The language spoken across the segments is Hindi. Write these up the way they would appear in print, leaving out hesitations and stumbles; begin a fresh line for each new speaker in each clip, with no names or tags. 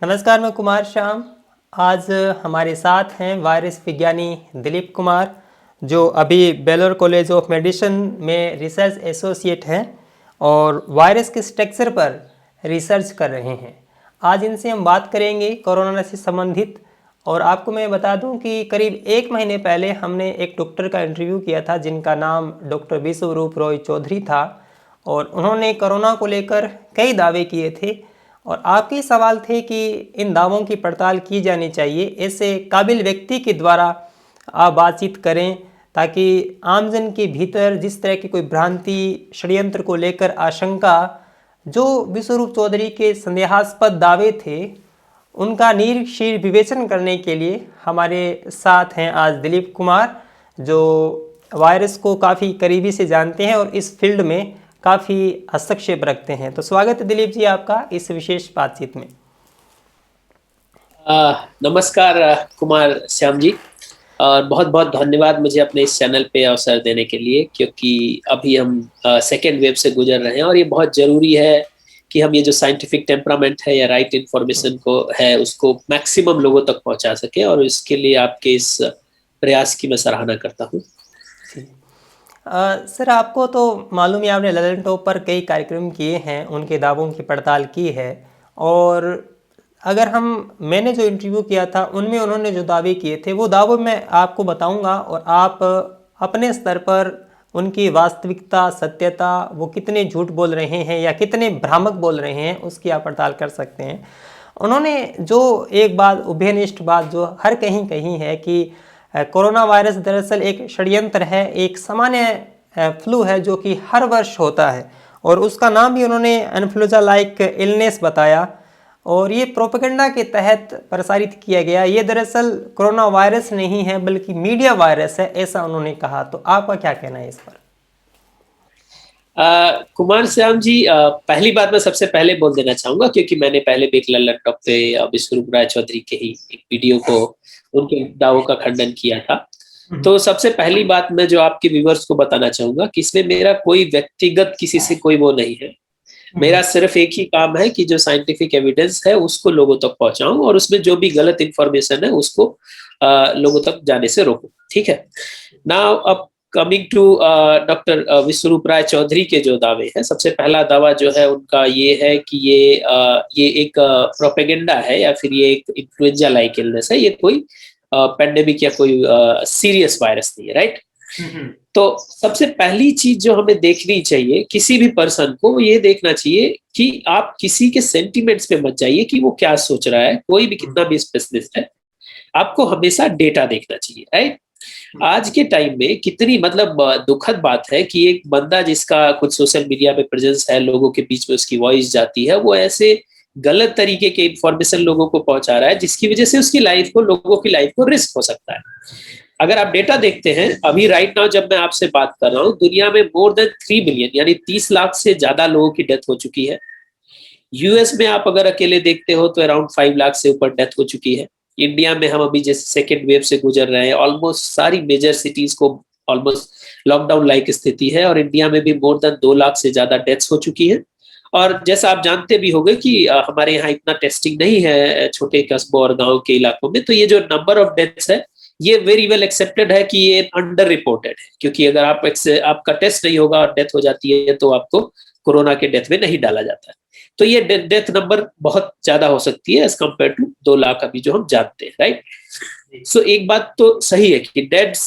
नमस्कार, मैं कुमार श्याम। आज हमारे साथ हैं वायरस विज्ञानी दिलीप कुमार, जो अभी बेलोर कॉलेज ऑफ मेडिसिन में रिसर्च एसोसिएट हैं और वायरस के स्ट्रक्चर पर रिसर्च कर रहे हैं। आज इनसे हम बात करेंगे कोरोना से संबंधित। और आपको मैं बता दूं कि करीब 1 महीने पहले हमने एक डॉक्टर का इंटरव्यू किया था जिनका नाम डॉक्टर विश्वरूप रॉय चौधरी था, और उन्होंने कोरोना को लेकर कई दावे किए थे। और आपके सवाल थे कि इन दावों की पड़ताल की जानी चाहिए, ऐसे काबिल व्यक्ति के द्वारा आप बातचीत करें ताकि आमजन के भीतर जिस तरह की कोई भ्रांति, षड्यंत्र को लेकर आशंका, जो विश्वरूप चौधरी के संदेहास्पद दावे थे, उनका निरीक्षण विवेचन करने के लिए हमारे साथ हैं आज दिलीप कुमार, जो वायरस को काफ़ी करीबी से जानते हैं और इस फील्ड में काफ़ी हस्तक्षेप रखते हैं। तो स्वागत है दिलीप जी आपका इस विशेष बातचीत में।
नमस्कार कुमार श्याम जी, और बहुत बहुत धन्यवाद मुझे अपने इस चैनल पे अवसर देने के लिए, क्योंकि अभी हम सेकेंड वेव से गुजर रहे हैं और ये बहुत ज़रूरी है कि हम ये जो साइंटिफिक टेम्परामेंट है या राइट इन्फॉर्मेशन को है उसको मैक्सिमम लोगों तक पहुंचा सके, और इसके लिए आपके इस प्रयास की मैं सराहना करता हूँ।
सर, आपको तो मालूम है, आपने ललन टॉप पर कई कार्यक्रम किए हैं, उनके दावों की पड़ताल की है। और अगर मैंने जो इंटरव्यू किया था उनमें उन्होंने जो दावे किए थे वो दावे मैं आपको बताऊंगा, और आप अपने स्तर पर उनकी वास्तविकता, सत्यता, वो कितने झूठ बोल रहे हैं या कितने भ्रामक बोल रहे हैं, उसकी आप पड़ताल कर सकते हैं। उन्होंने जो एक बात, उभयनिष्ठ बात जो हर कहीं कही है कि कोरोना वायरस दरअसल एक षड्यंत्र है, एक सामान्य फ्लू है जो कि हर वर्ष होता है, और उसका नाम भी उन्होंने इन्फ्लुएंजा लाइक इलनेस बताया, और ये प्रोपेगेंडा के तहत प्रसारित किया गया। ये दरअसल कोरोना वायरस नहीं है बल्कि मीडिया वायरस है, ऐसा उन्होंने कहा। तो आपका क्या कहना है इस पर?
कुमार श्याम जी, पहली बात मैं सबसे पहले बोल देना चाहूंगा, क्योंकि मैंने पहले भी एक ललन टॉप पे विश्वरूप राय चौधरी के ही एक वीडियो को, उनके दावों का खंडन किया था। तो सबसे पहली बात मैं जो आपके व्यूवर्स को बताना चाहूंगा कि इसमें मेरा कोई व्यक्तिगत किसी से कोई वो नहीं है। मेरा सिर्फ एक ही काम है कि जो साइंटिफिक एविडेंस है उसको लोगों तक पहुंचाऊं, और उसमें जो भी गलत इंफॉर्मेशन है उसको लोगों तक जाने से रोकूं। ठीक है। नाउ अब कमिंग टू डॉक्टर विश्वरूप राय चौधरी के जो दावे हैं, सबसे पहला दावा जो है उनका ये है कि ये एक प्रोपेगेंडा है या फिर ये एक इन्फ्लुएंजा लाइक इलनेस है, ये कोई पेंडेमिक या कोई सीरियस वायरस नहीं है। राइट। तो सबसे पहली चीज जो हमें देखनी चाहिए, किसी भी पर्सन को वो ये देखना चाहिए कि आप किसी के सेंटिमेंट्स पे मत जाइए कि वो क्या सोच रहा है, कोई भी कितना भी स्पेशलिस्ट है। आपको हमेशा डेटा देखना चाहिए। राइट। आज के टाइम में कितनी दुखद बात है कि एक बंदा जिसका कुछ सोशल मीडिया पे प्रेजेंस है, लोगों के बीच में उसकी वॉइस जाती है, वो ऐसे गलत तरीके के इंफॉर्मेशन लोगों को पहुंचा रहा है जिसकी वजह से उसकी लाइफ को, लोगों की लाइफ को रिस्क हो सकता है। अगर आप डेटा देखते हैं, अभी राइट नाउ जब मैं आपसे बात कर रहा हूं, दुनिया में मोर देन 3 बिलियन यानी 30 लाख से ज्यादा लोगों की डेथ हो चुकी है। यूएस में आप अगर अकेले देखते हो तो अराउंड 5 लाख से ऊपर डेथ हो चुकी है। इंडिया में हम अभी जैसे सेकेंड वेव से गुजर रहे हैं, ऑलमोस्ट सारी मेजर सिटीज को ऑलमोस्ट लॉकडाउन लाइक स्थिति है, और इंडिया में भी मोर देन 2 लाख से ज्यादा डेथ्स हो चुकी है। और जैसा आप जानते भी होंगे कि हमारे यहाँ इतना टेस्टिंग नहीं है छोटे कस्बों और गांव के इलाकों में, तो ये जो नंबर ऑफ डेथ्स है ये वेरी वेल एक्सेप्टेड है कि ये अंडर रिपोर्टेड है, क्योंकि अगर आपका टेस्ट नहीं होगा और डेथ हो जाती है तो आपको कोरोना के डेथ में नहीं डाला जाता है। तो ये डेथ नंबर बहुत ज्यादा हो सकती है एज कम्पेयर टू 2 लाख अभी जो हम जानते हैं। राइट। सो एक बात तो सही है कि deaths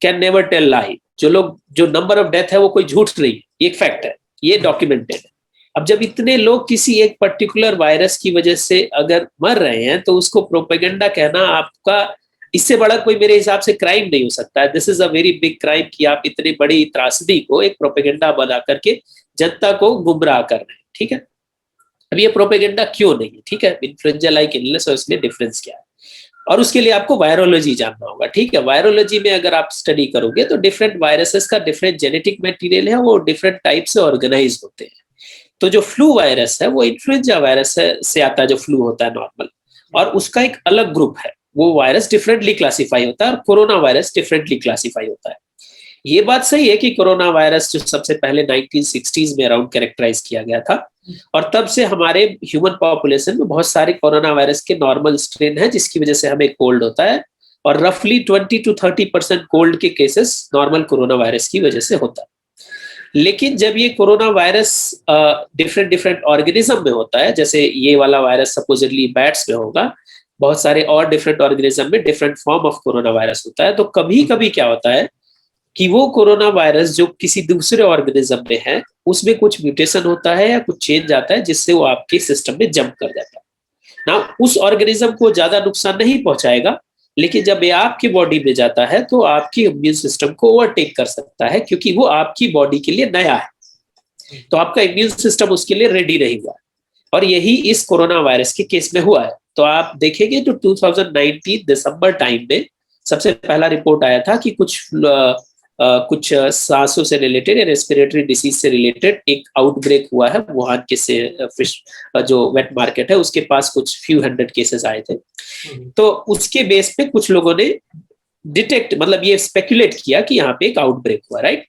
can never tell lie. जो नंबर ऑफ डेथ है वो कोई झूठ नहीं, ये एक फैक्ट है, ये डॉक्यूमेंटेड है। अब जब इतने लोग किसी एक पर्टिकुलर वायरस की वजह से अगर मर रहे हैं तो उसको प्रोपेगेंडा कहना, आपका इससे बड़ा कोई मेरे हिसाब से क्राइम नहीं हो सकता है। This is a very big crime कि आप इतनी बड़ी त्रासदी को एक प्रोपेगेंडा बना करके जनता को गुमराह कर रहे हैं। ठीक है। अब ये प्रोपेगेंडा क्यों नहीं है? ठीक है। इन्फ्लुएंजा लाइक इलनेस और इसमें डिफरेंस क्या है, और उसके लिए आपको वायरोलॉजी जानना होगा। ठीक है। वायरोलॉजी में अगर आप स्टडी करोगे तो डिफरेंट वायरसेस का डिफरेंट जेनेटिक मटेरियल है, वो डिफरेंट टाइप से ऑर्गेनाइज होते हैं। तो जो फ्लू वायरस है वो इन्फ्लुएंजा वायरस से आता है, जो फ्लू होता है नॉर्मल, और उसका एक अलग ग्रुप है, वो वायरस डिफरेंटली क्लासीफाई होता है, और कोरोना वायरस डिफरेंटली क्लासीफाई होता है। ये बात सही है कि कोरोना वायरस जो सबसे पहले 1960s में अराउंड कैरेक्टराइज किया गया था, और तब से हमारे ह्यूमन पॉपुलेशन में बहुत सारे कोरोना वायरस के नॉर्मल स्ट्रेन है, जिसकी वजह से हमें कोल्ड होता है, और रफली 20 to 30% कोल्ड के केसेस नॉर्मल कोरोना वायरस की वजह से होता है। लेकिन जब ये corona virus different different organism में होता है, जैसे ये वाला वायरस सपोजिटली बैट्स में होगा, बहुत सारे और डिफरेंट ऑर्गेनिज्म में different form of corona virus होता है, तो कभी कभी क्या होता है कि वो कोरोना वायरस जो किसी दूसरे ऑर्गेनिज्म में है उसमें कुछ म्यूटेशन होता है या कुछ चेंज आता है, जिससे वो आपके सिस्टम में जंप कर जाता है ना। उस ऑर्गेनिज्म को ज्यादा नुकसान नहीं पहुंचाएगा, लेकिन जब ये आपकी बॉडी में जाता है तो आपकी इम्यून सिस्टम को ओवरटेक कर सकता है, क्योंकि वो आपकी बॉडी के लिए नया है, तो आपका इम्यून सिस्टम उसके लिए रेडी नहीं हुआ है। और यही इस कोरोना वायरस के केस में हुआ है। तो आप देखेंगे तो 2019 दिसंबर टाइम में सबसे पहला रिपोर्ट आया था कि कुछ सांसों से रिलेटेड या रेस्पिरेटरी डिसीज से रिलेटेड एक आउटब्रेक हुआ है वुहान के से फिश जो वेट मार्केट है उसके पास कुछ फ्यू हंड्रेड केसेस आए थे। तो उसके बेस पे कुछ लोगों ने डिटेक्ट मतलब ये स्पेकुलेट किया कि यहाँ पे एक आउटब्रेक हुआ, राइट।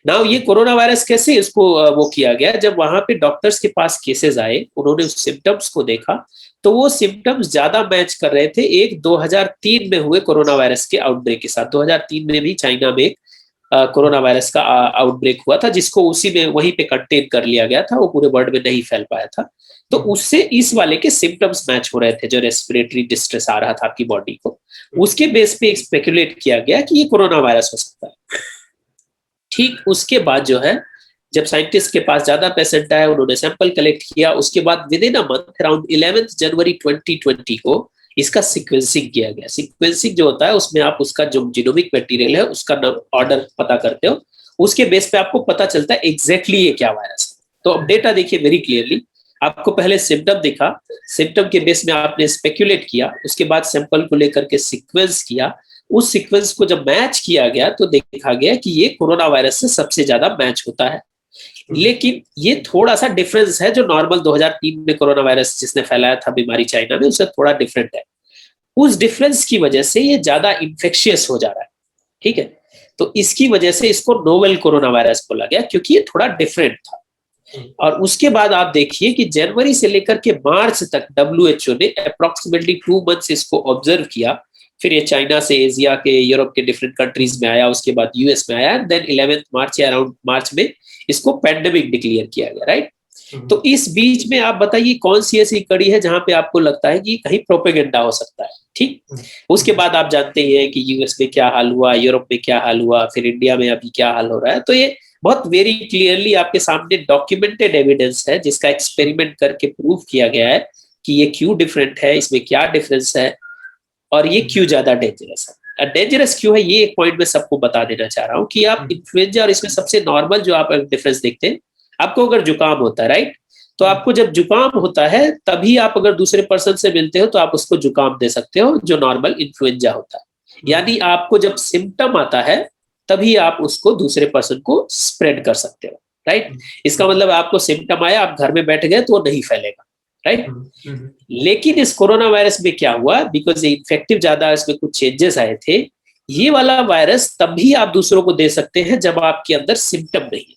नाउ ये कोरोना वायरस कैसे इसको वो किया गया, जब वहां पे डॉक्टर्स के पास केसेस आए, उन्होंने उस सिम्टम्स को देखा, तो वो सिम्टम्स ज्यादा मैच कर रहे थे एक 2003 में हुए कोरोना वायरस के आउटब्रेक के साथ। 2003 में भी चाइना में एक कोरोना वायरस का आउटब्रेक हुआ था, जिसको उसी में वहीं पे कंटेन कर लिया गया था, वो पूरे वर्ल्ड में नहीं फैल पाया था। तो उससे इस वाले के सिम्टम्स मैच हो रहे थे, जो रेस्पिरेटरी डिस्ट्रेस आ रहा था आपकी बॉडी को, उसके बेस पे स्पेकुलेट किया गया कि ये कोरोना वायरस हो सकता है। ठीक उसके बाद जो है, जब साइंटिस्ट के पास ज्यादा पेशेंट आए, उन्होंने सैंपल कलेक्ट किया, उसके बाद with in a month around 11 जनवरी 2020 को इसका सीक्वेंसिंग किया गया। सीक्वेंसिंग जो होता है उसमें आप उसका जो जीनोमिक मटेरियल है उसका ऑर्डर पता करते हो, उसके बेस पे आपको पता चलता है एग्जैक्टली ये क्या वायरस है। तो अब डेटा देखिए वेरी क्लियरली, आपको पहले सिम्टम दिखा, सिम्टम के बेस में आपने स्पेक्यूलेट किया, उसके बाद सैंपल को लेकर के सीक्वेंस किया, उस सीक्वेंस को जब मैच किया गया तो देखा गया कि ये कोरोना वायरस से सबसे ज्यादा मैच होता है। लेकिन ये थोड़ा सा डिफरेंस है, जो नॉर्मल 2003 में कोरोना वायरस जिसने फैलाया था बीमारी चाइना में, उससे थोड़ा डिफरेंट है। उस डिफरेंस की वजह से ये ज्यादा इंफेक्शियस हो जा रहा है, ठीक है। तो इसकी वजह से इसको नोवेल कोरोना वायरस बोला गया, क्योंकि ये थोड़ा डिफरेंट था। और उसके बाद आप देखिए कि जनवरी से लेकर के मार्च तक WHO ने अप्रोक्सीमेटली 2 मंथ्स इसको ऑब्जर्व किया। फिर ये चाइना से एशिया के, यूरोप के डिफरेंट कंट्रीज में आया, उसके बाद यूएस में आया, देन 11 मार्च या अराउंड मार्च में इसको पैंडेमिक डिक्लेयर किया गया, राइट। तो इस बीच में आप बताइए कौन सी ऐसी कड़ी है जहां पे आपको लगता है कि कहीं प्रोपेगेंडा हो सकता है, ठीक। उसके बाद आप जानते हैं कि यूएस में क्या हाल हुआ, यूरोप में क्या हाल हुआ, फिर इंडिया में अभी क्या हाल हो रहा है। तो ये बहुत वेरी क्लियरली आपके सामने डॉक्यूमेंटेड एविडेंस है, जिसका एक्सपेरिमेंट करके प्रूव किया गया है कि ये क्यों डिफरेंट है, इसमें क्या डिफरेंस है, और ये क्यों ज्यादा डेंजरस है। डेंजरस क्यों है, ये एक पॉइंट में सबको बता देना चाह रहा हूँ कि आप इन्फ्लुएंजा और इसमें सबसे नॉर्मल जो आप डिफरेंस देखते हैं, आपको अगर जुकाम होता है, राइट, तो आपको जब जुकाम होता है तभी आप अगर दूसरे पर्सन से मिलते हो तो आप उसको जुकाम दे सकते हो, जो नॉर्मल इन्फ्लुएंजा होता है। यानी आपको जब सिम्टम आता है तभी आप उसको दूसरे पर्सन को स्प्रेड कर सकते हो, राइट। इसका मतलब आपको सिम्टम आया, आप घर में बैठ गए तो वो नहीं फैलेगा, राइट। लेकिन इस कोरोना वायरस में क्या हुआ, बिकॉज ये इन्फेक्टिव ज्यादा, इसमें कुछ चेंजेस आए थे, ये वाला वायरस तभी आप दूसरों को दे सकते हैं जब आपके अंदर सिम्टम नहीं है।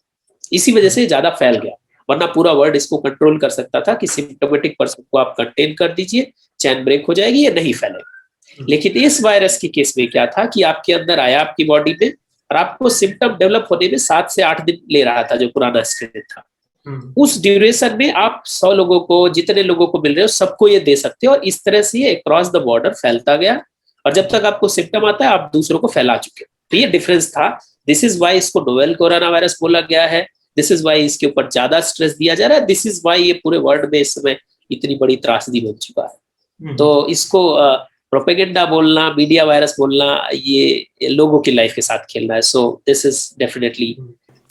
इसी वजह से ज्यादा फैल गया, वरना पूरा वर्ल्ड इसको कंट्रोल कर सकता था कि सिम्टोमेटिक पर्सन को आप कंटेन कर दीजिए, चैन ब्रेक हो जाएगी, ये नहीं फैलेगा। लेकिन इस वायरस के केस में क्या था कि आपके अंदर आया, आपकी बॉडी में, और आपको सिम्टम डेवलप होने में 7 से 8 दिन ले रहा था, जो पुराना स्ट्रेन था। उस ड्यूरेशन में आप 100 लोगों को, जितने लोगों को मिल रहे हो सबको ये दे सकते हो, और इस तरह से ये अक्रॉस द बॉर्डर फैलता गया, और जब तक आपको सिम्टम आता है आप दूसरों को फैला चुके हो। तो ये डिफरेंस था। दिस इज वाई इसको नोवेल कोरोना वायरस बोला गया है, दिस इज वाई इसके ऊपर ज्यादा स्ट्रेस दिया जा रहा है, दिस इज वाई ये पूरे वर्ल्ड में इस समय इतनी बड़ी त्रासदी बन चुका है। तो इसको प्रोपेगेंडा बोलना, मीडिया वायरस बोलना, ये लोगों की लाइफ के साथ खेलना है। सो दिस इज डेफिनेटली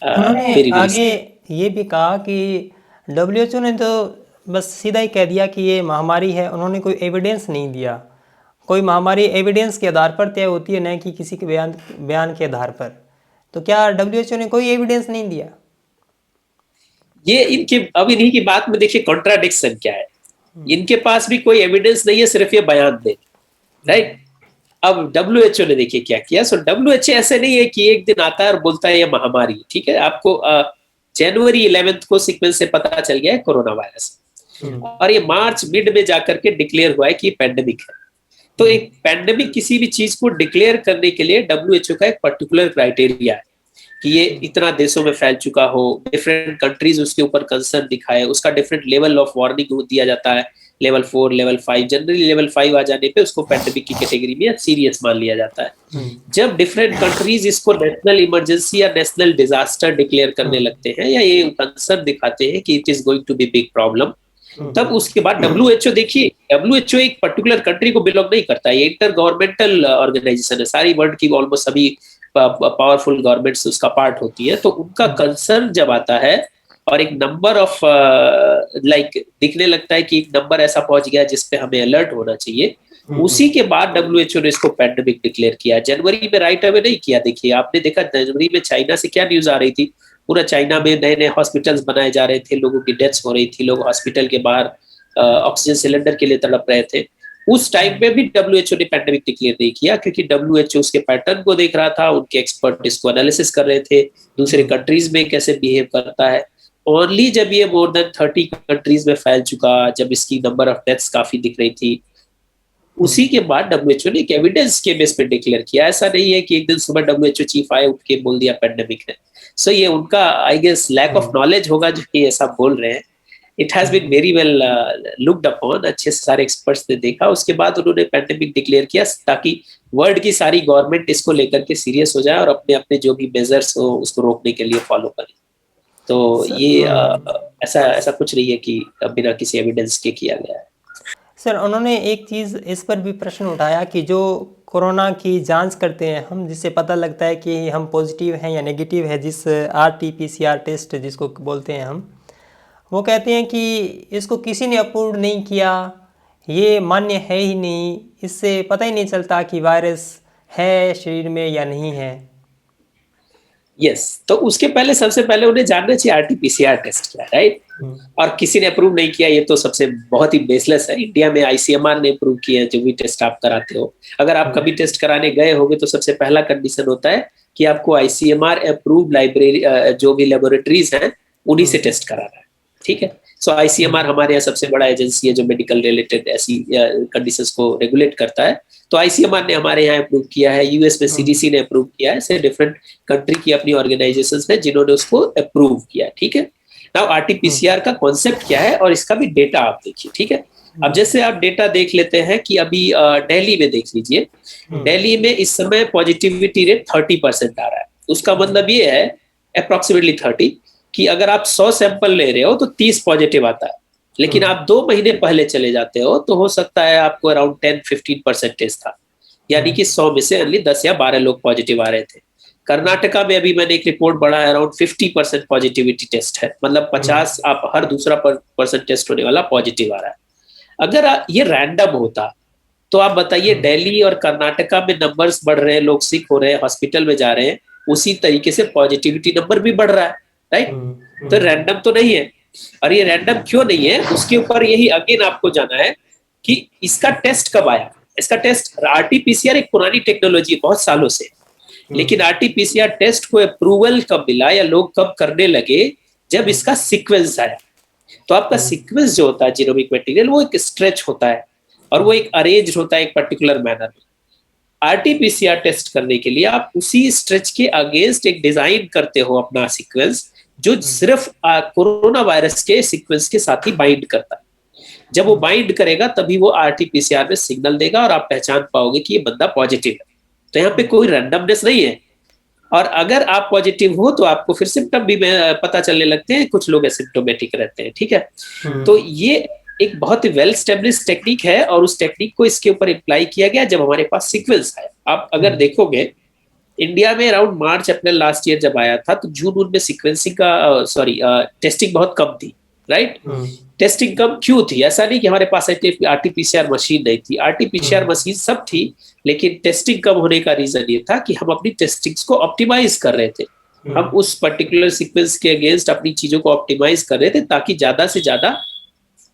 उन्होंने आगे ये भी कहा कि WHO ने तो बस सीधा ही कह दिया कि ये महामारी है, उन्होंने कोई एविडेंस नहीं दिया। कोई महामारी एविडेंस के आधार पर तय होती है, न कि किसी के बयान के आधार पर। तो क्या WHO ने कोई एविडेंस नहीं दिया?
ये इनके, अब इन्हीं की बात में देखिए कॉन्ट्राडिक्शन क्या है। इनके पास भी कोई एविडेंस नहीं है, सिर्फ ये बयान दे, राइट। अब WHO ने देखिए क्या किया। सो WHO ऐसे नहीं है कि एक दिन आता है और बोलता है ये महामारी, ठीक है। आपको जनवरी 11 को सीक्वेंस से पता चल गया है कोरोना वायरस, और ये मार्च मिड में जाकर के डिक्लेयर हुआ है कि पैंडेमिक है। तो एक पैंडेमिक किसी भी चीज को डिक्लेयर करने के लिए WHO का एक पर्टिकुलर क्राइटेरिया है कि ये इतना देशों में फैल चुका हो, डिफरेंट कंट्रीज उसके ऊपर कंसर्न दिखाए, उसका डिफरेंट लेवल ऑफ वार्निंग दिया जाता है, लेवल 4, लेवल 5। जनरली लेवल 5 आ जाने पे उसको पैंडेमिक की कैटेगरी में सीरियस मान लिया जाता है। जब डिफरेंट कंट्रीज इसको नेशनल इमरजेंसी या नेशनल डिजास्टर डिक्लेयर करने लगते हैं या ये कंसर्न दिखाते हैं कि it is going to be big problem, तब उसके बाद WHO, देखिए WHO एक पर्टिकुलर कंट्री को बिलोंग नहीं करता है, ये इंटर गवर्नमेंटल ऑर्गेनाइजेशन है, सारी वर्ल्ड की ऑलमोस्ट सभी पावरफुल गवर्नमेंट्स उसका पार्ट होती है। तो उनका कंसर्न जब आता है और एक नंबर ऑफ लाइक दिखने लगता है कि एक नंबर ऐसा पहुंच गया जिसपे हमें अलर्ट होना चाहिए, उसी के बाद WHO ने इसको पैंडेमिक डिक्लेयर किया। जनवरी में राइट अवे नहीं किया। देखिए आपने देखा जनवरी में चाइना से क्या न्यूज आ रही थी, पूरा चाइना में नए नए हॉस्पिटल्स बनाए जा रहे थे, लोगों की डेथ्स हो रही थी, लोग हॉस्पिटल के बाहर ऑक्सीजन सिलेंडर के लिए तड़प रहे थे। उस टाइम पे भी WHO ने पैंडेमिक डिक्लेयर नहीं किया, क्योंकि WHO उसके पैटर्न को देख रहा था, उनके एक्सपर्ट इसको एनालिसिस कर रहे थे, दूसरे कंट्रीज में कैसे बिहेव करता है। ओनली जब ये मोर देन 30 कंट्रीज में फैल चुका, जब इसकी नंबर ऑफ डेथ्स काफी दिख रही थी, उसी के बाद WHO ने एक एविडेंस के बेस पे डिक्लेयर किया। ऐसा नहीं है कि एक दिन सुबह WHO चीफ आए उठ के बोल दिया पैंडेमिक है। सो ये उनका I guess lack of knowledge होगा जो ये ऐसा बोल रहे हैं। It has been very well looked upon, अच्छे से सारे एक्सपर्ट्स ने देखा, उसके बाद उन्होंने पैंडेमिक डिक्लेयर किया ताकि वर्ल्ड की सारी गवर्नमेंट इसको लेकर के सीरियस हो जाए और अपने अपने जो भी मेजर्स हो उसको रोकने के लिए फॉलो करें। तो ये ऐसा कुछ नहीं है कि बिना किसी एविडेंस के किया गया है।
सर उन्होंने एक चीज़ इस पर भी प्रश्न उठाया कि जो कोरोना की जांच करते हैं हम, जिससे पता लगता है कि हम पॉजिटिव हैं या नेगेटिव है, जिस RT-PCR टेस्ट जिसको बोलते हैं हम, वो कहते हैं कि इसको किसी ने अप्रूव नहीं किया, ये मान्य है ही नहीं, इससे पता ही नहीं चलता कि वायरस है शरीर में या नहीं है।
यस तो उसके पहले सबसे पहले उन्हें जानना चाहिए RT-PCR टेस्ट क्या है, राइट। और किसी ने अप्रूव नहीं किया, ये तो सबसे बहुत ही बेसलेस है। इंडिया में ICMR ने अप्रूव किया है जो भी टेस्ट आप कराते हो। अगर आप कभी टेस्ट कराने गए होगे तो सबसे पहला कंडीशन होता है कि आपको ICMR अप्रूव लाइब्रेरी जो भी लेबोरेटरीज हैं उन्हीं से टेस्ट कराना है, ठीक है। सो ICMR हमारे यहाँ सबसे बड़ा एजेंसी है जो मेडिकल रिलेटेड ऐसी कंडीशंस को रेगुलेट करता है। तो ICMR ने हमारे यहाँ अप्रूव किया है, US में CDC ने अप्रूव किया है, से डिफरेंट कंट्री की अपनी ऑर्गेनाइजेशंस हैं जिन्होंने उसको अप्रूव किया, ठीक है। नाउ RT-PCR का कॉन्सेप्ट क्या है और इसका भी डेटा आप देखिए, ठीक है। अब जैसे आप डेटा देख लेते हैं कि अभी दिल्ली में देख लीजिए, दिल्ली में इस समय पॉजिटिविटी रेट 30% आ रहा है। उसका मतलब ये है अप्रोक्सीमेटली 30 कि अगर आप 100 सैंपल ले रहे हो तो 30 पॉजिटिव आता है, लेकिन आप 2 महीने पहले चले जाते हो तो हो सकता है आपको अराउंड 10-15% था, यानी कि 100 में से ओनली 10 या 12 लोग पॉजिटिव आ रहे थे। कर्नाटका में अभी मैंने एक रिपोर्ट पढ़ा है, अराउंड 50% पॉजिटिविटी टेस्ट है, मतलब 50 आप हर दूसरा पर्सन टेस्ट होने वाला पॉजिटिव आ रहा है। अगर ये रैंडम होता तो आप बताइए दिल्ली और कर्नाटका में नंबर्स बढ़ रहे हैं, लोग सिक हो रहे हैं, हॉस्पिटल में जा रहे हैं, उसी तरीके से पॉजिटिविटी नंबर भी बढ़ रहा है, राइट। तो रैंडम तो नहीं है। और ये रैंडम क्यों नहीं है, उसके ऊपर यही अगेन आपको जाना है कि इसका टेस्ट कब आया। इसका टेस्ट RT-PCR एक पुरानी टेक्नोलॉजी बहुत सालों से, लेकिन RT-PCR टेस्ट को अप्रूवल कब मिला या लोग कब करने लगे, जब इसका सीक्वेंस आया। तो आपका सीक्वेंस जो होता है जीनोमिक मटेरियल, वो एक स्ट्रेच होता है और वो एक अरेंज होता है एक पर्टिकुलर मैनर में। RT-PCR टेस्ट करने के लिए आप उसी स्ट्रेच के अगेंस्ट एक डिजाइन करते हो अपना सीक्वेंस, जो सिर्फ कोरोना वायरस के सीक्वेंस के साथ ही बाइंड करता है। जब वो बाइंड करेगा तभी वो RT-PCR में सिग्नल देगा और आप पहचान पाओगे कि ये बंदा पॉजिटिव है। तो यहाँ पे कोई रैंडमनेस नहीं है। और अगर आप पॉजिटिव हो तो आपको फिर सिम्टम भी पता चलने लगते हैं, कुछ लोग एसिम्प्टोमेटिक रहते हैं, ठीक है। तो ये एक बहुत ही वेल एस्टेब्लिश्ड टेक्निक है और उस टेक्निक को इसके ऊपर अप्लाई किया गया जब हमारे पास सीक्वेंस है। आप अगर देखोगे इंडिया में अराउंड मार्च अप्रैल लास्ट ईयर जब आया था तो जून में सीक्वेंसिंग का टेस्टिंग बहुत कम थी, राइट। टेस्टिंग कम क्यों थी? ऐसा नहीं कि हमारे पास RT-PCR मशीन नहीं थी, RT-PCR मशीन सब थी, लेकिन टेस्टिंग कम होने का रीजन ये था कि हम अपनी टेस्टिंग्स को ऑप्टिमाइज कर रहे थे। हम उस पर्टिकुलर सीक्वेंस के अगेंस्ट अपनी चीजों को ऑप्टिमाइज कर रहे थे ताकि ज्यादा से ज्यादा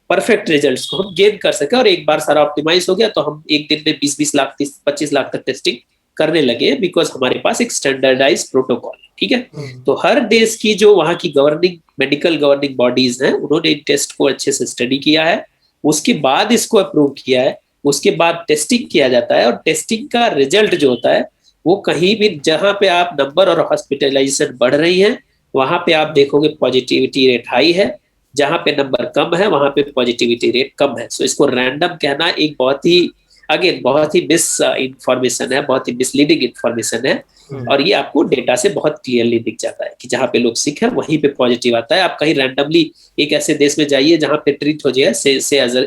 परफेक्ट रिजल्ट्स को हम गेन कर सके, और एक बार सारा ऑप्टिमाइज हो गया तो हम एक दिन में 20-20 लाख 25 लाख तक टेस्टिंग करने लगे, बिकॉज हमारे पास एक स्टैंडर्डाइज प्रोटोकॉल है। ठीक है, तो हर देश की जो वहां की गवर्निंग मेडिकल गवर्निंग बॉडीज हैं, उन्होंने इन टेस्ट को अच्छे से स्टडी किया है, उसके बाद इसको अप्रूव किया है, उसके बाद टेस्टिंग किया जाता है, और टेस्टिंग का रिजल्ट जो होता है वो कहीं भी जहां पे आप नंबर और हॉस्पिटलाइजेशन बढ़ रही है वहां पे आप देखोगे पॉजिटिविटी रेट हाई है, जहां पे नंबर कम है वहां पे पॉजिटिविटी रेट कम है। सो इसको रैंडम कहना एक बहुत ही अगेन बहुत ही मिस इंफॉर्मेशन है, बहुत ही मिसलीडिंग इंफॉर्मेशन है, और ये आपको डेटा से बहुत क्लियरली दिख जाता है कि जहां पे लोग सिक है वहीं पे पॉजिटिव आता है। आप कहीं रैंडमली एक ऐसे देश में जाइए जहां पे ट्रीट हो जाए, से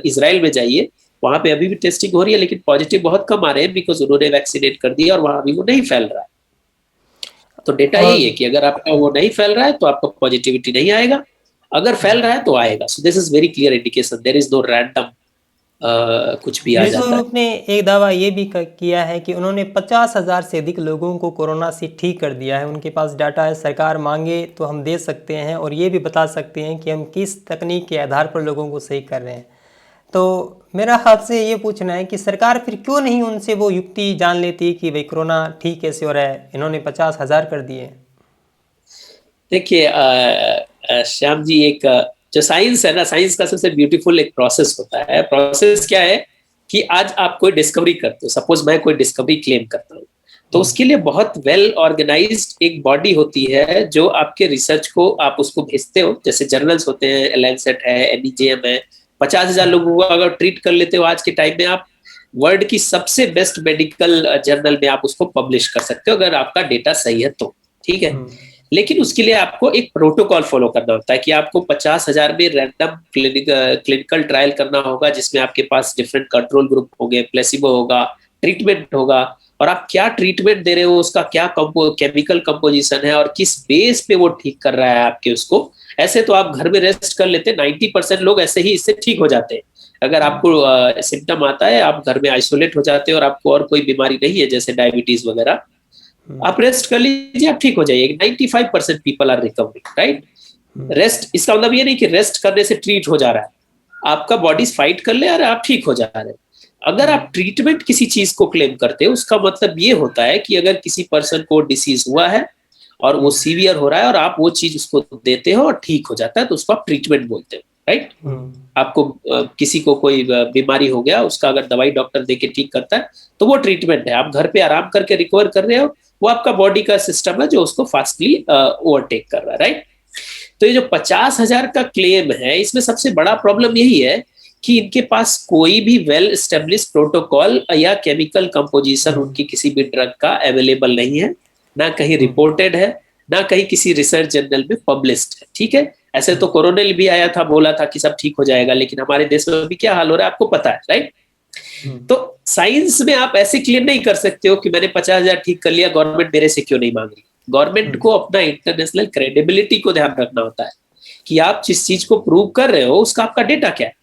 इजराइल में जाइए, वहां पे अभी भी टेस्टिंग हो रही है लेकिन पॉजिटिव बहुत कम आ रहे हैं, बिकॉज उन्होंने वैक्सीनेट कर दिया और वहां अभी वो नहीं फैल रहा है। तो डेटा यही है
और
कि अगर आपका वो नहीं फैल रहा है तो आपको पॉजिटिविटी नहीं आएगा, अगर फैल रहा है तो आएगा। So this is very clear indication, there is no random कुछ भी आ
विश्व
जाता है।
ग्रुप ने एक दावा ये भी किया है कि उन्होंने 50,000 से अधिक लोगों को कोरोना से ठीक कर दिया है। उनके पास डाटा है, सरकार मांगे तो हम दे सकते हैं और ये भी बता सकते हैं कि हम किस तकनीक के आधार पर लोगों को सही कर रहे हैं। तो मेरा आपसे ये पूछना है कि सरकार फिर क्यों नहीं उनसे वो युक्ति जान लेती कि भाई कोरोना ठीक कैसे हो रहा है, इन्होंने 50,000 कर दिए।
देखिए श्याम जी, एक जो साइंस है ना, साइंस का सबसे ब्यूटीफुल एक प्रोसेस होता है। प्रोसेस क्या है कि आज आप कोई डिस्कवरी करते हो, सपोज मैं कोई डिस्कवरी क्लेम करता हूँ, तो उसके लिए बहुत वेल ऑर्गेनाइज्ड एक बॉडी होती है जो आपके रिसर्च को आप उसको भेजते हो, जैसे जर्नल्स होते हैं, लैंसेट है, एनईजेएम है। 50,000 लोगों को अगर ट्रीट कर लेते हो आज के टाइम में, आप वर्ल्ड की सबसे बेस्ट मेडिकल जर्नल में आप उसको पब्लिश कर सकते हो अगर आपका डेटा सही है तो। ठीक है, लेकिन उसके लिए आपको एक प्रोटोकॉल फॉलो करना होता है कि आपको 50,000 में रैंडम क्लिनिकल ट्रायल करना होगा, जिसमें आपके पास डिफरेंट कंट्रोल ग्रुप होंगे, प्लेसिबो होगा, ट्रीटमेंट होगा, और आप क्या ट्रीटमेंट दे रहे हो, उसका क्या केमिकल कंपोजिशन है और किस बेस पे वो ठीक कर रहा है आपके उसको। ऐसे तो आप घर में रेस्ट कर लेते, 90% लोग ऐसे ही इससे ठीक हो जाते हैं। अगर आपको सिम्टम आता है, आप घर में आइसोलेट हो जाते हो और आपको और कोई बीमारी नहीं है जैसे डायबिटीज वगैरह, आप रेस्ट कर लीजिए, आप ठीक हो जाइए। 95% people are recovering, right. Rest इसका मतलब ये नहीं कि रेस्ट करने से ट्रीट हो जा रहा है, आपका बॉडी फाइट कर ले और आप ठीक हो जा रहे हैं। अगर आप ट्रीटमेंट किसी चीज को क्लेम करते हो, उसका मतलब ये होता है कि अगर किसी पर्सन को डिसीज हुआ है और वो सीवियर हो रहा है और आप वो चीज उसको देते हो और ठीक हो जाता है, तो उसको आप ट्रीटमेंट बोलते हो, राइट। आपको किसी को कोई बीमारी हो गया, उसका अगर दवाई डॉक्टर देके ठीक करता है तो वो ट्रीटमेंट है। आप घर पे आराम करके रिकवर कर रहे हो, वो आपका बॉडी का सिस्टम है जो उसको फास्टली ओवरटेक कर रहा है, राइट। तो ये जो 50,000 का क्लेम है, इसमें सबसे बड़ा प्रॉब्लम यही है कि इनके पास कोई भी वेल एस्टेब्लिश प्रोटोकॉल या केमिकल कंपोजिशन उनकी किसी भी ड्रग का अवेलेबल नहीं है, ना कहीं रिपोर्टेड है, ना कहीं किसी रिसर्च जर्नल में पब्लिश्ड है। ठीक है, ऐसे तो कोरोना भी आया था, बोला था कि सब ठीक हो जाएगा, लेकिन हमारे देश में अभी क्या हाल हो रहा है आपको पता है, राइट। तो साइंस में आप ऐसे क्लेम नहीं कर सकते हो कि मैंने 50,000 ठीक कर लिया, गवर्नमेंट मेरे से क्यों नहीं मांग रही। गवर्नमेंट को अपना इंटरनेशनल क्रेडिबिलिटी को ध्यान रखना होता है कि आप जिस चीज को प्रूव कर रहे हो उसका आपका डेटा क्या है,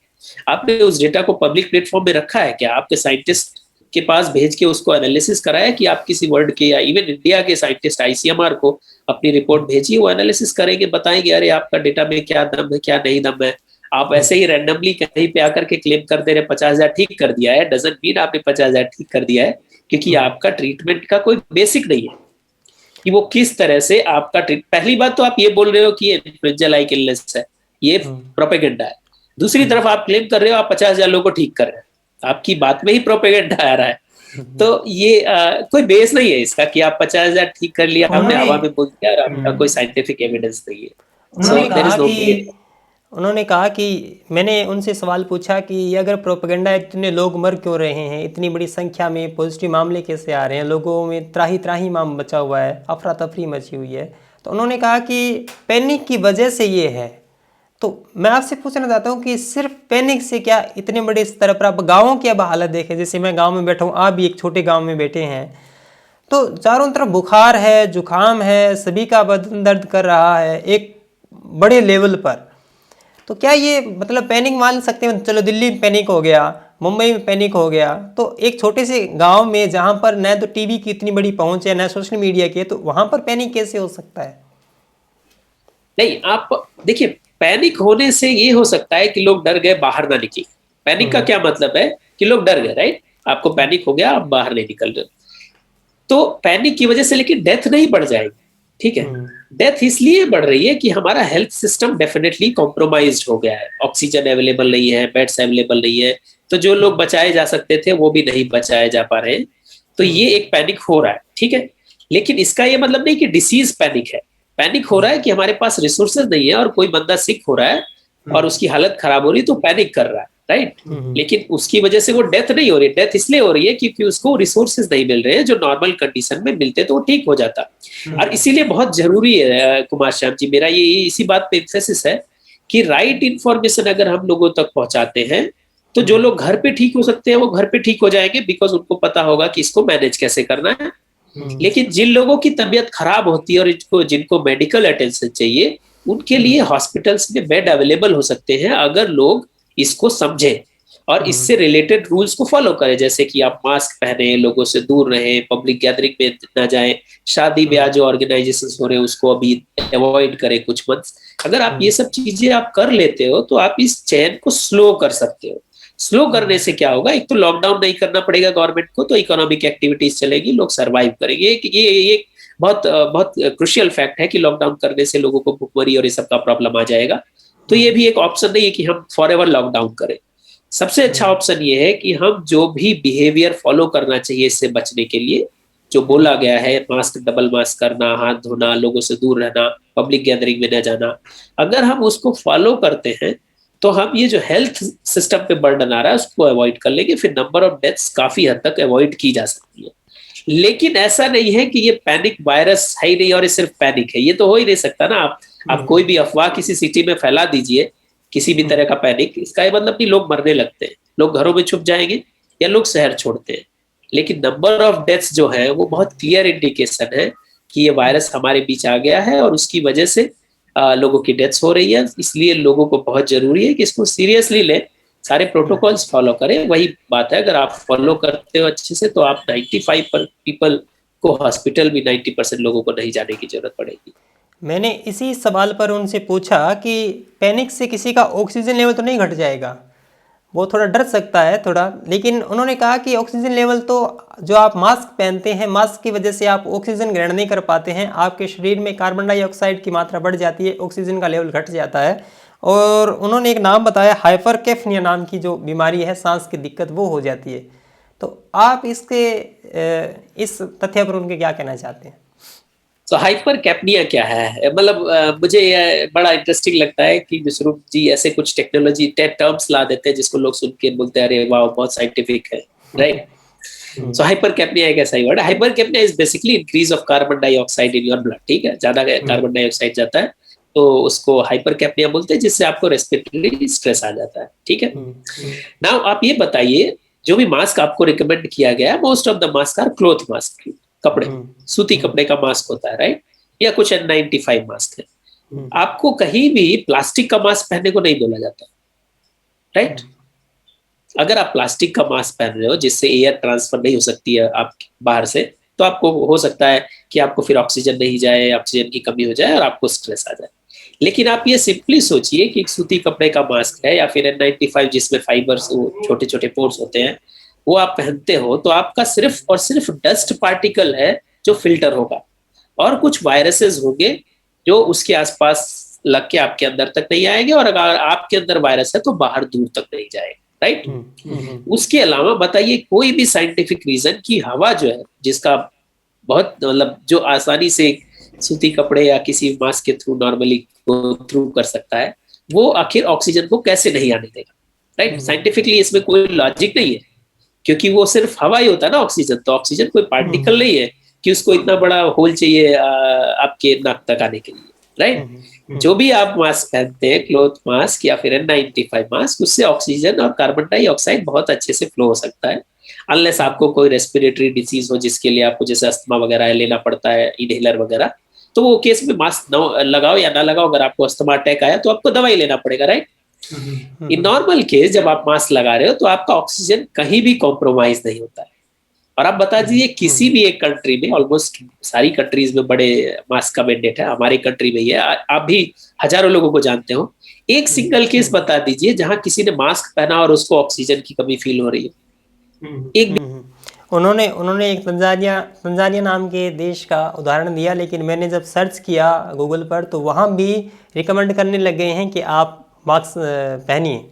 आपने उस डेटा को पब्लिक प्लेटफॉर्म में रखा है क्या, आपके साइंटिस्ट के पास भेज के उसको एनालिसिस कराया कि आप किसी वर्ल्ड के या इवन इंडिया के साइंटिस्ट आईसीएमआर को अपनी रिपोर्ट भेजिए, वो एनालिसिस करेंगे, बताएंगे अरे आपका डेटा में क्या दम है क्या नहीं दम है। आप ऐसे ही रैंडमली कहीं पे आकर के क्लेम कर दे रहे 50,000 ठीक कर दिया है, डजंट मीन आपने 50,000 ठीक कर दिया है, क्योंकि आपका ट्रीटमेंट का कोई बेसिक नहीं है कि वो किस तरह से आपका पहली बात तो आप ये बोल रहे हो कि ये इन्फ्लुएंजा लाइक इलनेस है, ये प्रोपेगेंडा है। दूसरी तरफ आप क्लेम कर रहे हो आप 50,000 लोगों को ठीक कर रहे हैं, आपकी बात में ही प्रोपेगेंडा आ रहा है। तो ये कोई बेस नहीं है इसका कि आप 50,000 ठीक कर लिया, हमने हवा में बोल दिया और आपका कोई साइंटिफिक एविडेंस नहीं है।
उन्होंने कहा कि मैंने उनसे सवाल पूछा कि ये अगर प्रोपेगेंडा है, इतने लोग मर क्यों रहे हैं, इतनी बड़ी संख्या में पॉजिटिव मामले कैसे आ रहे हैं, लोगों में त्राही त्राही माम बचा हुआ है, अफरा तफरी मची हुई है। तो उन्होंने कहा कि पैनिक की वजह से ये है। तो मैं आपसे पूछना चाहता हूँ कि सिर्फ पैनिक से क्या इतने बड़े स्तर पर, आप गाँवों की अब हालत देखें, जैसे मैं गाँव में बैठा हूँ, आप भी एक छोटे गाँव में बैठे हैं, तो चारों तरफ बुखार है, जुकाम है, सभी का बदन दर्द कर रहा है एक बड़े लेवल पर। तो क्या ये मतलब पैनिक मान सकते हैं, चलो दिल्ली में पैनिक हो गया, मुंबई में पैनिक हो गया, तो एक छोटे से गांव में जहां पर न तो टीवी की इतनी बड़ी पहुंच है न सोशल मीडिया की, तो वहां पर पैनिक कैसे हो सकता है?
नहीं, आप देखिए पैनिक होने से ये हो सकता है कि लोग डर गए, बाहर ना निकले। पैनिक का क्या मतलब है कि लोग डर गए, राइट? आपको पैनिक हो गया, आप बाहर नहीं निकल रहे, तो पैनिक की वजह से लेकिन डेथ नहीं बढ़ जाएगी, ठीक है? डेथ इसलिए बढ़ रही है कि हमारा हेल्थ सिस्टम डेफिनेटली कॉम्प्रोमाइज्ड हो गया है, ऑक्सीजन अवेलेबल नहीं है, बेड्स अवेलेबल नहीं है, तो जो लोग बचाए जा सकते थे वो भी नहीं बचाए जा पा रहे हैं, तो ये एक पैनिक हो रहा है, ठीक है? लेकिन इसका ये मतलब नहीं कि डिसीज पैनिक है। पैनिक हो रहा है कि हमारे पास रिसोर्सेज नहीं है और कोई बंदा सिक हो रहा है और उसकी हालत खराब हो रही है, तो पैनिक कर रहा है, राइट? लेकिन उसकी वजह से वो डेथ नहीं हो रही, डेथ इसलिए हो रही है क्योंकि उसको रिसोर्सेज नहीं मिल रहे हैं जो नॉर्मल कंडीशन में मिलते तो वो ठीक हो जाता। और इसीलिए बहुत जरूरी है कुमार श्याम जी, मेरा ये इसी बात पे एम्फेसिस है कि राइट इंफॉर्मेशन अगर हम लोगों तक पहुंचाते हैं तो जो लोग घर पे ठीक हो सकते हैं वो घर पे ठीक हो जाएंगे, बिकॉज उनको पता होगा कि इसको मैनेज कैसे करना है। लेकिन जिन लोगों की तबीयत खराब होती है और जिनको मेडिकल अटेंशन चाहिए, उनके लिए हॉस्पिटल्स में बेड अवेलेबल हो सकते हैं अगर लोग इसको समझे और इससे रिलेटेड रूल्स को फॉलो करें, जैसे कि आप मास्क पहने, लोगों से दूर रहें, पब्लिक गैदरिंग में ना जाएं, शादी ब्याह जो ऑर्गेनाइजेशंस हो रहे हैं उसको अभी अवॉइड करें कुछ मंथ्स। अगर आप ये सब चीजें आप कर लेते हो तो आप इस चेन को स्लो कर सकते हो। स्लो करने से क्या होगा, एक तो लॉकडाउन नहीं करना पड़ेगा गवर्नमेंट को, तो इकोनॉमिक एक्टिविटीज चलेगी, लोग सर्वाइव करेंगे। ये बहुत बहुत क्रुशियल फैक्ट है कि लॉकडाउन करने से लोगों को भुखमरी और ये सब का प्रॉब्लम आ जाएगा, तो ये भी एक ऑप्शन नहीं है कि हम फॉर एवर लॉकडाउन करें। सबसे अच्छा ऑप्शन ये है कि हम जो भी बिहेवियर फॉलो करना चाहिए इससे बचने के लिए, जो बोला गया है, मास्क, डबल मास्क करना, हाथ धोना, लोगों से दूर रहना, पब्लिक गैदरिंग में न जाना, अगर हम उसको फॉलो करते हैं तो हम ये जो हेल्थ सिस्टम पे बर्डन आ रहा है उसको अवॉइड कर लेंगे, फिर नंबर ऑफ डेथ्स काफी हद तक अवॉइड की जा सकती है। लेकिन ऐसा नहीं है कि ये पैनिक वायरस है ही नहीं और ये सिर्फ पैनिक है, ये तो हो ही नहीं सकता ना। आप कोई भी अफवाह किसी सिटी में फैला दीजिए, किसी भी तरह का पैनिक, इसका ये मतलब नहीं लोग मरने लगते हैं, लोग घरों में छुप जाएंगे या लोग शहर छोड़ते हैं। लेकिन नंबर ऑफ डेथ्स जो है वो बहुत क्लियर इंडिकेशन है कि ये वायरस हमारे बीच आ गया है और उसकी वजह से लोगों की डेथ्स हो रही है। इसलिए लोगों को बहुत जरूरी है कि इसको सीरियसली लें, सारे प्रोटोकॉल्स फॉलो करें। वही बात है, अगर आप फॉलो करते हो अच्छे से तो आप 95% पीपल को हॉस्पिटल भी 90% लोगों को नहीं जाने की जरूरत पड़ेगी।
मैंने इसी सवाल पर उनसे पूछा कि पैनिक से किसी का ऑक्सीजन लेवल तो नहीं घट जाएगा, वो थोड़ा डर सकता है थोड़ा, लेकिन उन्होंने कहा कि ऑक्सीजन लेवल तो जो आप मास्क पहनते हैं, मास्क की वजह से आप ऑक्सीजन ग्रहण नहीं कर पाते हैं, आपके शरीर में कार्बन डाइऑक्साइड की मात्रा बढ़ जाती है, ऑक्सीजन का लेवल घट जाता है। और उन्होंने एक नाम बताया, हाइपरकेफनिया नाम की जो बीमारी है, सांस की दिक्कत, वो हो जाती है। तो आप इस तथ्य पर उनके क्या कहना चाहते हैं?
तो हाइपर कैप्निया क्या है, मतलब मुझे बड़ा इंटरेस्टिंग लगता है कि विश्वरूप जी ऐसे कुछ टेक्नोलॉजी टर्म्स ला देते हैं जिसको लोग सुन के बोलते हैं अरे वाह बहुत साइंटिफिक है, राइट? सो हाइपर कैप्निया एक ऐसा ही वर्ड है। Hypercapnia is basically increase of carbon dioxide in your blood, ठीक है? ज्यादा कार्बन डाइऑक्साइड जाता है तो उसको हाइपर कैप्निया बोलते हैं, जिससे आपको रेस्पिरेटरी स्ट्रेस आ जाता है, ठीक है? नाउ आप ये बताइए, जो भी मास्क आपको रिकमेंड किया गया है, most of the mask are cloth mask, कपड़े, सूती कपड़े का मास्क होता है, राइट? या कुछ N95 मास्क है। आपको कहीं भी प्लास्टिक का मास्क पहनने को नहीं बोला जाता, राइट? अगर आप प्लास्टिक का मास्क पहन रहे हो जिससे एयर ट्रांसफर नहीं हो सकती है आप बाहर से, तो आपको हो सकता है कि आपको फिर ऑक्सीजन नहीं जाए, ऑक्सीजन की कमी हो जाए और आपको स्ट्रेस आ जाए। लेकिन आप ये सिंपली सोचिए कि एक सूती कपड़े का मास्क है या फिर N95 जिसमें फाइबर्स, छोटे छोटे पोर्स होते हैं, वो आप पहनते हो तो आपका सिर्फ और सिर्फ डस्ट पार्टिकल है जो फिल्टर होगा, और कुछ वायरसेस होंगे जो उसके आसपास लग के आपके अंदर तक नहीं आएंगे, और अगर आपके अंदर वायरस है तो बाहर दूर तक नहीं जाएगा, राइट? उसके अलावा बताइए कोई भी साइंटिफिक रीजन कि हवा जो है, जिसका बहुत मतलब जो आसानी से सूती कपड़े या किसी मास्क के थ्रू नॉर्मली थ्रू कर सकता है, वो आखिर ऑक्सीजन को कैसे नहीं आने देगा, राइट? साइंटिफिकली इसमें कोई लॉजिक नहीं है, क्योंकि वो सिर्फ हवा ही होता है ना ऑक्सीजन, तो ऑक्सीजन कोई पार्टिकल नहीं है कि उसको इतना बड़ा होल चाहिए आपके नाक तक आने के लिए, राइट? जो भी आप मास्क पहनते हैं, क्लॉथ मास्क या फिर N95 मास्क, उससे ऑक्सीजन और कार्बन डाइऑक्साइड बहुत अच्छे से फ्लो हो सकता है, अनलेस आपको कोई रेस्पिरेटरी डिसीज हो जिसके लिए आपको जैसे अस्थमा वगैरह लेना पड़ता है, इनहेलर वगैरह, तो वो केस में मास्क लगाओ या ना लगाओ, अगर आपको अस्थमा अटैक आया तो आपको दवाई लेना पड़ेगा, राइट? इन नॉर्मल केस जब आप मास्क लगा रहे हो तो आपका ऑक्सीजन कहीं भी कॉम्प्रोमाइज नहीं होता है। और आप बता दीजिए किसी भी एक कंट्री में, ऑलमोस्ट सारी कंट्रीज में बड़े मास्क का मैंडेट है, हमारी कंट्री में ही है, आप भी हजारों लोगों को जानते हो, एक सिंगल केस बता दीजिए जहां किसी ने मास्क पहना और उसको ऑक्सीजन की कमी फील हो रही है। एक
उन्होंने उन्होंने एक तंजानिया तंजानिया नाम के देश का उदाहरण दिया, लेकिन मैंने जब सर्च किया गूगल पर तो वहाँ भी रिकमेंड करने लग गए हैं कि आप मास्क पहनिए।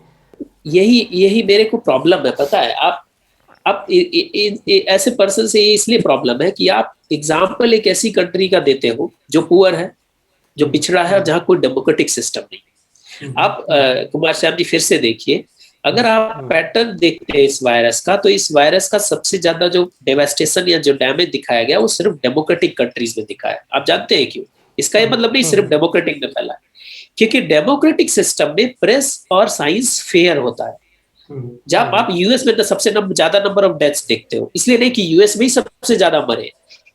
यही यही मेरे को प्रॉब्लम है, पता है। आप ऐसे पर्सन से इसलिए प्रॉब्लम है कि आप एग्जाम्पल एक ऐसी कंट्री का देते हो जो पुअर है, जो पिछड़ा है और जहाँ कोई डेमोक्रेटिक सिस्टम नहीं। आप कुमार श्याम जी फिर से देखिए, अगर आप पैटर्न देखते हैं इस वायरस का, तो इस वायरस का सबसे ज्यादा जो डेवास्टेशन या जो डैमेज दिखाया गया वो सिर्फ डेमोक्रेटिक कंट्रीज में दिखा है। आप जानते हैं क्यों? इसका ये मतलब नहीं सिर्फ डेमोक्रेटिक में फैला है, क्योंकि डेमोक्रेटिक सिस्टम में प्रेस और साइंस फेयर होता है। जब आप यूएस में तो सबसे ज्यादा नंबर ऑफ डेथ्स देखते हो, इसलिए नहीं कि यूएस में ही सबसे ज्यादा मरे,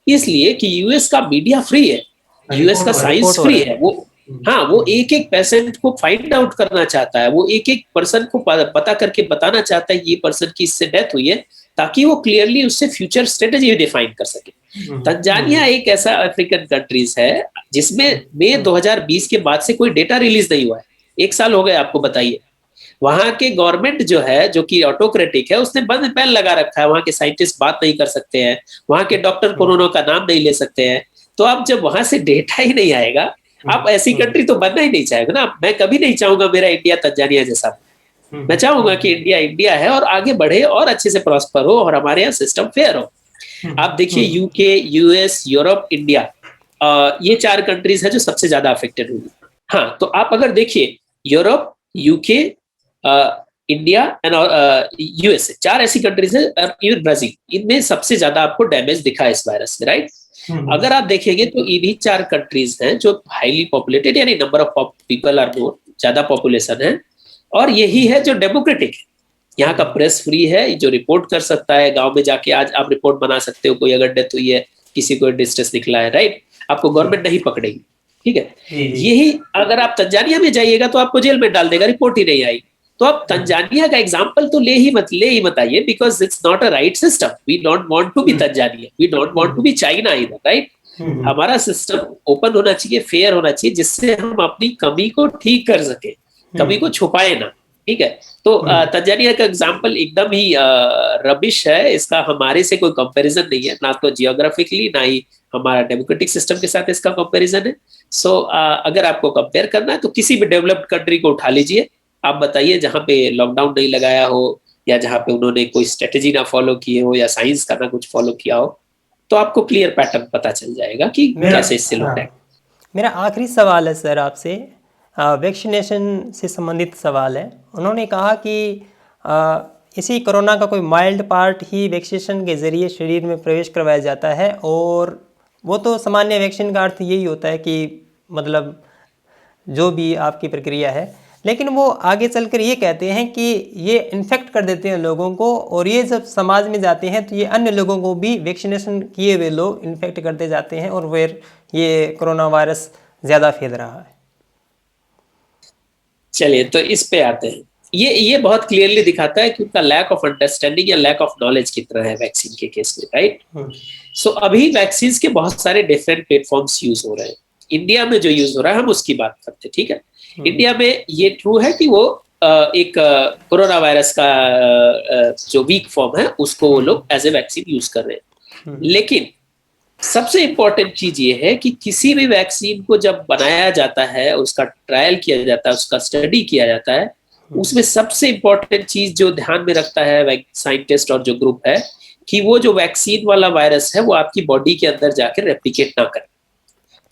इसलिए कि यूएस का मीडिया फ्री है, यूएस का साइंस फ्री है। वो हाँ, वो एक एक पेशेंट को फाइंड आउट करना चाहता है, वो एक एक पर्सन को पता करके बताना चाहता है ये पर्सन की इससे डेथ हुई है, ताकि वो क्लियरली उससे फ्यूचर स्ट्रेटेजी डिफाइन कर सके। तंजानिया एक ऐसा अफ्रीकन कंट्रीज है जिसमें मई 2020 के बाद से कोई डेटा रिलीज नहीं हुआ है। 1 साल हो गए आपको, बताइए। वहां के गवर्नमेंट जो है, जो कि ऑटोक्रेटिक है, उसने बंद बैन लगा रखा है। वहां के साइंटिस्ट बात नहीं कर सकते हैं, वहां के डॉक्टर कोरोना का नाम नहीं ले सकते हैं। तो अब जब वहां से डेटा ही नहीं आएगा, आप ऐसी कंट्री तो बनना ही नहीं चाहेगा ना। मैं कभी नहीं चाहूंगा मेरा इंडिया तंजानिया जैसा। मैं चाहूंगा कि इंडिया इंडिया है और आगे बढ़े और अच्छे से प्रॉस्पर हो और हमारे यहाँ सिस्टम फेयर हो। आप देखिए यूके, यूएस, यूरोप, इंडिया, ये 4 कंट्रीज है जो सबसे ज्यादा अफेक्टेड हुई। हाँ, तो आप अगर देखिए Europe, UK, India and USA, 4 ऐसी कंट्रीज है, इवन ब्राजील, इनमें सबसे ज्यादा आपको डैमेज दिखा है इस वायरस से, राइट। अगर आप देखेंगे तो इन्हीं 4 कंट्रीज हैं जो हाईली पॉपुलेटेड, यानी number of people are more, ज्यादा पॉपुलेशन है, और यही है जो डेमोक्रेटिक है। यहाँ का प्रेस फ्री है, जो रिपोर्ट कर सकता है। गांव में जाके आज आप रिपोर्ट बना सकते हो, कोई अगर डेथ हुई है, किसी को डिस्ट्रेस निकला है, राइट, आपको गवर्नमेंट नहीं पकड़ेगी, ठीक है। यही अगर आप तंजानिया में जाइएगा तो आपको जेल में डाल देगा, रिपोर्ट ही नहीं आई। तो आप तंजानिया का एग्जाम्पल तो ले ही मत आइए, because it's not a right system. We don't want to be Tanzania, we don't want to be China इधर, राइट। हमारा सिस्टम ओपन होना चाहिए, फेयर होना चाहिए, जिससे हम अपनी कमी को ठीक कर सके, कमी को छुपाए ना, ठीक है। तो तंजानिया का एग्जाम्पल एकदम ही रबिश है, इसका हमारे से कोई कंपैरिजन नहीं है, ना तो जियोग्राफिकली ना ही हमारा डेमोक्रेटिक सिस्टम के साथ इसका कंपैरिजन है। सो अगर आपको कंपेयर करना है तो किसी भी डेवलप्ड कंट्री को उठा लीजिए, आप बताइए जहां पे लॉकडाउन नहीं लगाया हो, या जहां पे उन्होंने कोई स्ट्रेटेजी ना फॉलो किए हो, या साइंस का ना कुछ फॉलो किया हो, तो आपको क्लियर पैटर्न पता चल जाएगा कि कैसे इससे लौटा है।
मेरा आखिरी सवाल है सर आपसे, वैक्सीनेशन से संबंधित सवाल है। उन्होंने कहा कि इसी कोरोना का कोई माइल्ड पार्ट ही वैक्सीनेशन के ज़रिए शरीर में प्रवेश करवाया जाता है, और वो तो सामान्य वैक्सीन का अर्थ यही होता है कि मतलब जो भी आपकी प्रक्रिया है, लेकिन वो आगे चलकर ये कहते हैं कि ये इन्फेक्ट कर देते हैं लोगों को, और ये जब समाज में जाते हैं तो ये अन्य लोगों को भी, वैक्सीनेशन किए हुए लोग इन्फेक्ट करते जाते हैं, और फिर ये कोरोना वायरस ज़्यादा फैल रहा है।
चलिए, तो इस पे आते हैं। ये बहुत क्लियरली दिखाता है कि उनका लैक ऑफ अंडरस्टैंडिंग या लैक ऑफ नॉलेज कितना है वैक्सीन के केस में, राइट। सो अभी वैक्सीन के बहुत सारे डिफरेंट प्लेटफॉर्म्स यूज हो रहे हैं। इंडिया में जो यूज हो रहा है हम उसकी बात करते हैं, ठीक है। इंडिया में ये ट्रू है कि वो एक कोरोना वायरस का जो वीक फॉर्म है उसको वो लोग एज ए वैक्सीन यूज कर रहे हैं। लेकिन सबसे इंपॉर्टेंट चीज ये है कि किसी भी वैक्सीन को जब बनाया जाता है, उसका ट्रायल किया जाता है, उसका स्टडी किया जाता है, उसमें सबसे इंपॉर्टेंट चीज जो ध्यान में रखता है साइंटिस्ट और जो ग्रुप है, कि वो जो वैक्सीन वाला वायरस है वो आपकी बॉडी के अंदर जाकर रेप्लिकेट ना करे।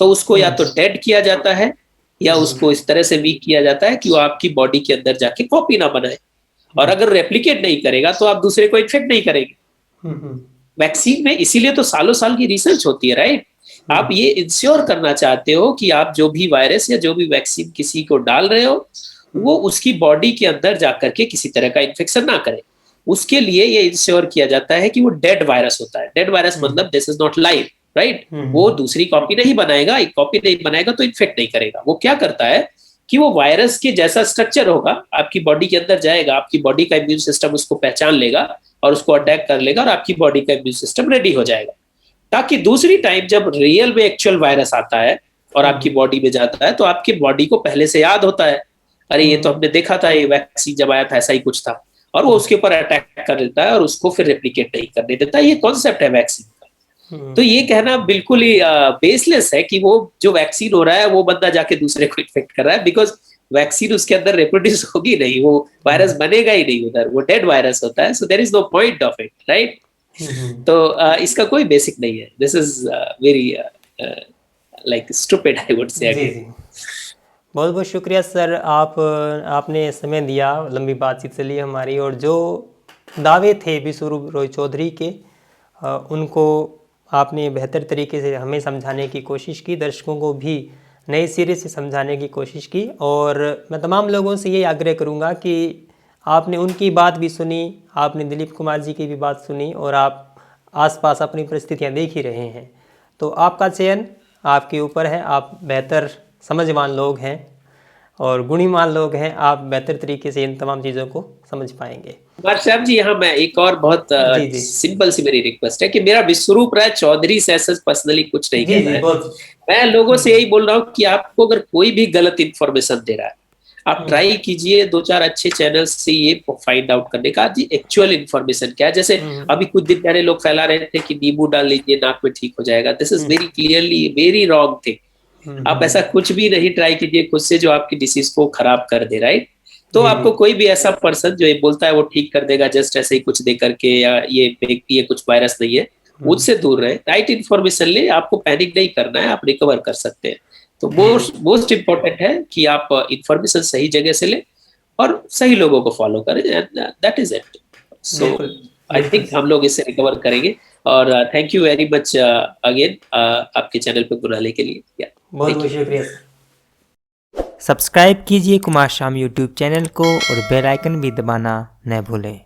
तो उसको या तो डेड किया जाता है, या उसको इस तरह से वीक किया जाता है कि वो आपकी बॉडी के अंदर जाके कॉपी ना बनाए, और अगर रेप्लिकेट नहीं करेगा तो आप दूसरे को इन्फेक्ट नहीं करेंगे। वैक्सीन में इसीलिए तो सालों साल की रिसर्च होती है, राइट। आप ये इंश्योर करना चाहते हो कि आप जो भी वायरस या जो भी वैक्सीन किसी को डाल रहे हो वो उसकी बॉडी के अंदर जाकर के किसी तरह का इन्फेक्शन ना करे। उसके लिए ये इंश्योर किया जाता है कि वो डेड वायरस होता है। डेड वायरस मतलब this is not live, right. वो दूसरी कॉपी नहीं बनाएगा, एक कॉपी नहीं बनाएगा तो इन्फेक्ट नहीं करेगा। वो क्या करता है कि वो वायरस के जैसा स्ट्रक्चर होगा, आपकी बॉडी के अंदर जाएगा, आपकी बॉडी का इम्यून सिस्टम उसको पहचान लेगा और उसको अटैक कर लेगा, और आपकी बॉडी का इम्यून सिस्टम रेडी हो जाएगा, ताकि दूसरी टाइम जब रियल में एक्चुअल वायरस आता है और आपकी बॉडी में जाता है तो आपकी बॉडी को पहले से याद होता है। अरे ये तो हमने देखा था, ये वैक्सीन जब आया था ऐसा ही कुछ था, और वो उसके ऊपर अटैक कर लेता है और उसको फिर रेप्लिकेट नहीं करने देता। ये कॉन्सेप्ट है वैक्सीन का। तो ये कहना बिल्कुल ही बेसलेस है कि वो जो वैक्सीन हो रहा है वो बंदा जाके दूसरे को इन्फेक्ट कर रहा है, बिकॉज वैक्सीन उसके अंदर रिप्रोड्यूस होगी नहीं, वो वायरस बनेगा ही नहीं उधर, वो डेड वायरस होता है। So there is no point of it, right. तो इसका कोई बेसिक नहीं है। This is very like stupid, I would say
जी
अगेन।
जी, बहुत बहुत शुक्रिया सर, आपने समय दिया, लंबी बातचीत चली हमारी, और जो दावे थे विश्वरूप रॉय चौधरी के उनको आपने बेहतर तरीके से हमें समझाने की कोशिश की, दर्शकों को भी नए सिरे से समझाने की कोशिश की। और मैं तमाम लोगों से ये आग्रह करूँगा कि आपने उनकी बात भी सुनी, आपने दिलीप कुमार जी की भी बात सुनी, और आप आसपास अपनी परिस्थितियाँ देख ही रहे हैं। तो आपका चयन आपके ऊपर है, आप बेहतर समझवान लोग हैं और गुणीमान लोग हैं, आप बेहतर तरीके से इन तमाम चीज़ों को समझ पाएंगे।
कुमार श्याम जी, यहाँ मैं एक और बहुत
जी जी
सिंपल सी मेरी रिक्वेस्ट है कि मेरा विश्वरूप राय चौधरी से ऐसा पर्सनली कुछ नहीं
जी
कहना
जी,
है।
बहुत
मैं लोगों से यही बोल रहा हूँ कि आपको अगर कोई भी गलत इन्फॉर्मेशन दे रहा है, आप ट्राई कीजिए 2-4 अच्छे चैनल से ये फाइंड आउट करने का जी एक्चुअल इन्फॉर्मेशन क्या है। जैसे अभी कुछ दिन पहले लोग फैला रहे थे कि नींबू डाल लीजिए नाक में ठीक हो जाएगा। This is very clearly very wrong thing. आप ऐसा कुछ भी नहीं ट्राई कीजिए खुद से जो आपकी डिसीज को खराब कर दे, राइट। तो आपको कोई भी ऐसा पर्सन जो ये बोलता है वो ठीक कर देगा जस्ट ऐसे ही कुछ दे करके, या ये कुछ वायरस नहीं है, उससे दूर रहे। राइट इन्फॉर्मेशन ले, आपको पैनिक नहीं करना है, आप रिकवर कर सकते हैं। तो मोस्ट इम्पोर्टेंट है कि आप इन्फॉर्मेशन सही जगह से ले और सही लोगों को फॉलो करें, that is it. So I think हम लोग इससे रिकवर करेंगे। और thank you very much again आपके चैनल पे बुलाने के लिए।
बहुत बहुत शुक्रिया सर। सब्सक्राइब कीजिए कुमार श्याम यूट्यूब चैनल को और बेल आइकन भी दबाना न भूलें।